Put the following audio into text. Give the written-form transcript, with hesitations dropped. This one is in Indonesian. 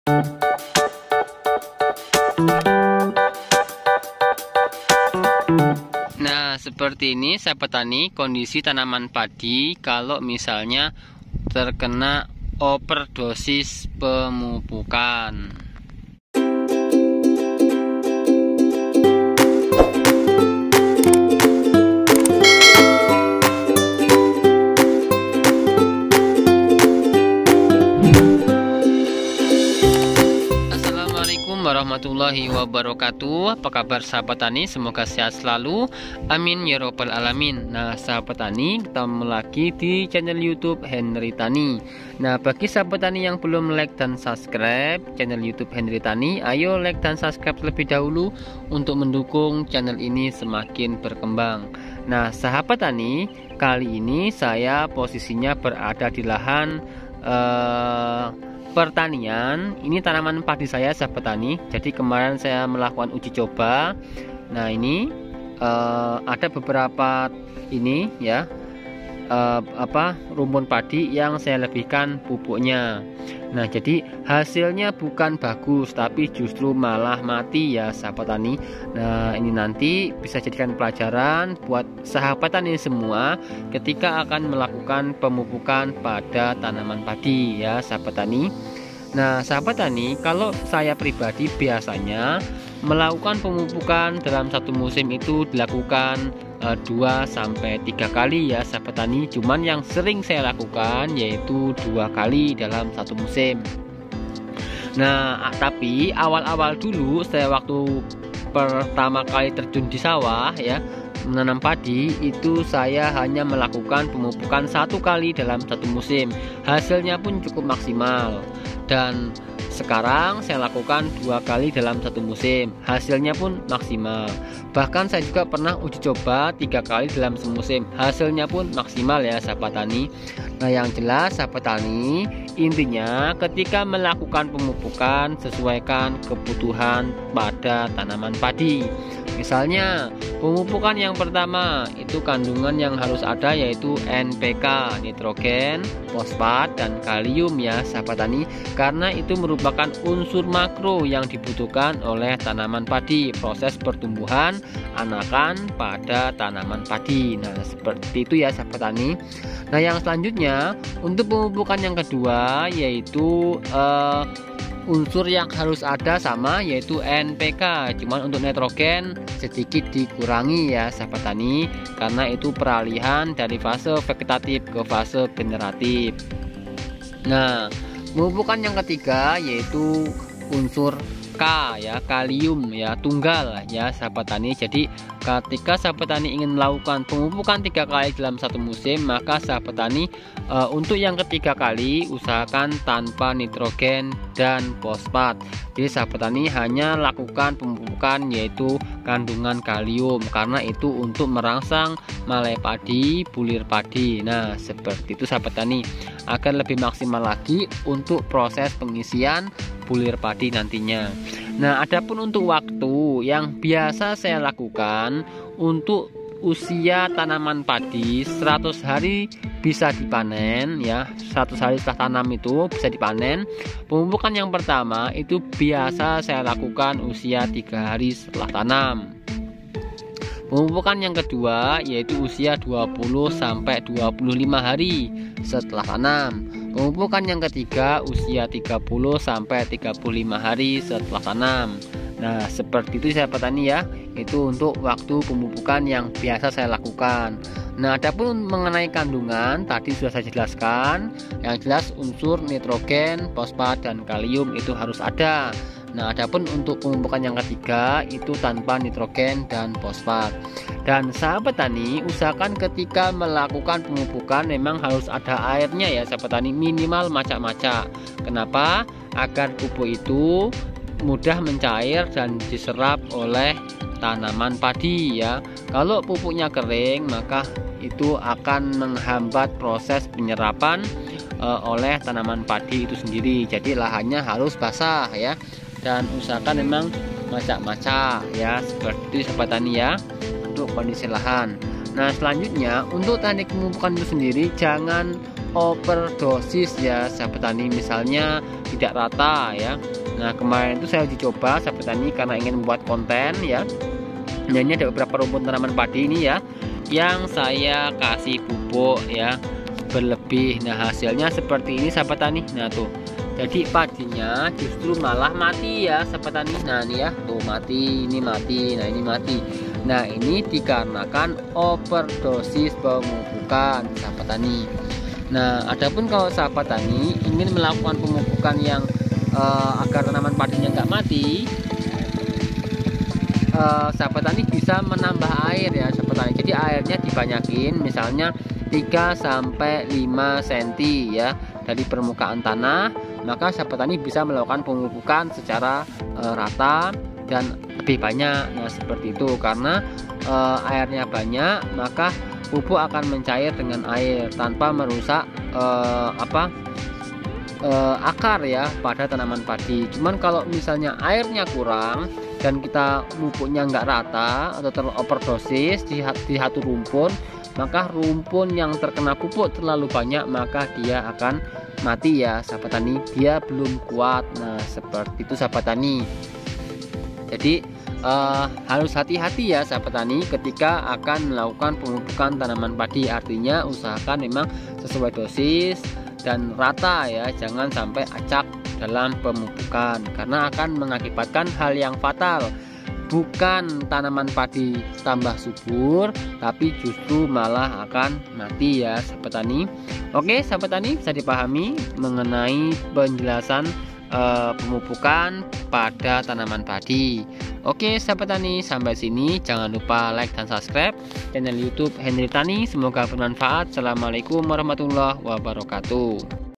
Nah, seperti ini sahabat tani kondisi tanaman padi kalau misalnya terkena overdosis pemupukan. Warahmatullahi wabarakatuh. Apa kabar sahabat tani? Semoga sehat selalu, amin ya robbal alamin. Nah sahabat tani, ketemu lagi di channel YouTube Henry Tani. Nah bagi sahabat tani yang belum like dan subscribe channel YouTube Henry Tani, ayo like dan subscribe terlebih dahulu untuk mendukung channel ini semakin berkembang. Nah sahabat tani, kali ini saya posisinya berada di lahan pertanian. Ini tanaman padi saya sahabat tani. Jadi kemarin saya melakukan uji coba. Nah ini ada beberapa ini ya rumpun padi yang saya lebihkan pupuknya. Nah jadi hasilnya bukan bagus tapi justru malah mati ya sahabat tani. Nah ini nanti bisa jadikan pelajaran buat sahabat tani semua ketika akan melakukan pemupukan pada tanaman padi ya sahabat tani. Nah sahabat tani, kalau saya pribadi biasanya melakukan pemupukan dalam satu musim itu dilakukan 2-3 kali ya sahabat tani. Cuman yang sering saya lakukan yaitu 2 kali dalam satu musim. Nah tapi awal-awal dulu saya waktu pertama kali terjun di sawah ya menanam padi, itu saya hanya melakukan pemupukan 1 kali dalam satu musim. Hasilnya pun cukup maksimal. Dan sekarang saya lakukan 2 kali dalam satu musim, hasilnya pun maksimal. Bahkan saya juga pernah uji coba 3 kali dalam semusim, hasilnya pun maksimal ya sahabat tani. Nah yang jelas sahabat tani, intinya ketika melakukan pemupukan sesuaikan kebutuhan pada tanaman padi. Misalnya pemupukan yang pertama itu kandungan yang harus ada yaitu NPK, nitrogen, fosfat, dan kalium ya sahabat tani, karena itu merupakan unsur makro yang dibutuhkan oleh tanaman padi proses pertumbuhan anakan pada tanaman padi. Nah seperti itu ya sahabat tani. Nah yang selanjutnya untuk pemupukan yang kedua yaitu unsur yang harus ada sama yaitu NPK, cuman untuk nitrogen sedikit dikurangi ya sahabat tani, karena itu peralihan dari fase vegetatif ke fase generatif. Nah pemupukan yang ketiga yaitu unsur K ya, kalium ya, tunggal ya sahabat tani. Jadi ketika sahabat tani ingin melakukan pemupukan 3 kali dalam satu musim, maka sahabat tani untuk yang ketiga kali usahakan tanpa nitrogen dan fosfat. Jadi sahabat tani hanya lakukan pemupukan yaitu kandungan kalium, karena itu untuk merangsang malai padi, bulir padi. Nah seperti itu sahabat tani, akan lebih maksimal lagi untuk proses pengisian bulir padi nantinya. Nah adapun untuk waktu yang biasa saya lakukan untuk usia tanaman padi 100 hari bisa dipanen ya, 100 hari setelah tanam itu bisa dipanen. Pemupukan yang pertama itu biasa saya lakukan usia 3 hari setelah tanam. Pemupukan yang kedua yaitu usia 20-25 hari setelah tanam. Pemupukan yang ketiga usia 30-35 hari setelah tanam. Nah seperti itu sahabat tani ya, itu untuk waktu pemupukan yang biasa saya lakukan. Nah adapun mengenai kandungan tadi sudah saya jelaskan, yang jelas unsur nitrogen, fosfat, dan kalium itu harus ada. Nah adapun untuk pemupukan yang ketiga itu tanpa nitrogen dan fosfat. Dan sahabat tani, usahakan ketika melakukan pemupukan memang harus ada airnya ya sahabat tani, minimal macak-macak. Kenapa? Agar pupuk itu mudah mencair dan diserap oleh tanaman padi ya. Kalau pupuknya kering maka itu akan menghambat proses penyerapan oleh tanaman padi itu sendiri. Jadi lahannya harus basah ya, dan usahakan memang macak-macak ya, seperti itu sahabat tani ya untuk kondisi lahan. Nah selanjutnya untuk teknik pemupukan itu sendiri jangan overdosis ya sahabat tani, misalnya tidak rata ya. Nah kemarin itu saya uji coba sahabat tani karena ingin membuat konten ya. Nah ini ada beberapa rumput tanaman padi ini ya yang saya kasih pupuk ya berlebih. Nah hasilnya seperti ini sahabat tani. Nah tuh, jadi padinya justru malah mati ya sahabat tani. Nah ini ya tuh mati, ini mati, nah ini mati. Nah ini dikarenakan overdosis pemupukan sahabat tani. Nah adapun kalau sahabat tani ingin melakukan pemupukan yang agar tanaman padinya nggak mati, sahabat tani bisa menambah air ya sahabat tani. Jadi airnya dibanyakin, misalnya 3-5 cm ya dari permukaan tanah, maka sahabat tani bisa melakukan pemupukan secara rata dan lebih banyak. Nah seperti itu, karena airnya banyak maka pupuk akan mencair dengan air tanpa merusak akar ya pada tanaman padi. Cuman kalau misalnya airnya kurang dan kita pupuknya nggak rata atau terlalu overdosis di satu rumpun, maka rumpun yang terkena pupuk terlalu banyak maka dia akan mati ya sahabat tani, dia belum kuat. Nah seperti itu sahabat tani. Jadi harus hati-hati ya sahabat tani ketika akan melakukan pemupukan tanaman padi. Artinya usahakan memang sesuai dosis dan rata ya, jangan sampai acak dalam pemupukan karena akan mengakibatkan hal yang fatal. Bukan tanaman padi tambah subur, tapi justru malah akan mati ya sahabat tani. Oke sahabat tani, bisa dipahami mengenai penjelasan pemupukan pada tanaman padi. Oke sahabat tani, sampai sini jangan lupa like dan subscribe channel YouTube Henry Tani. Semoga bermanfaat. Assalamualaikum warahmatullahi wabarakatuh.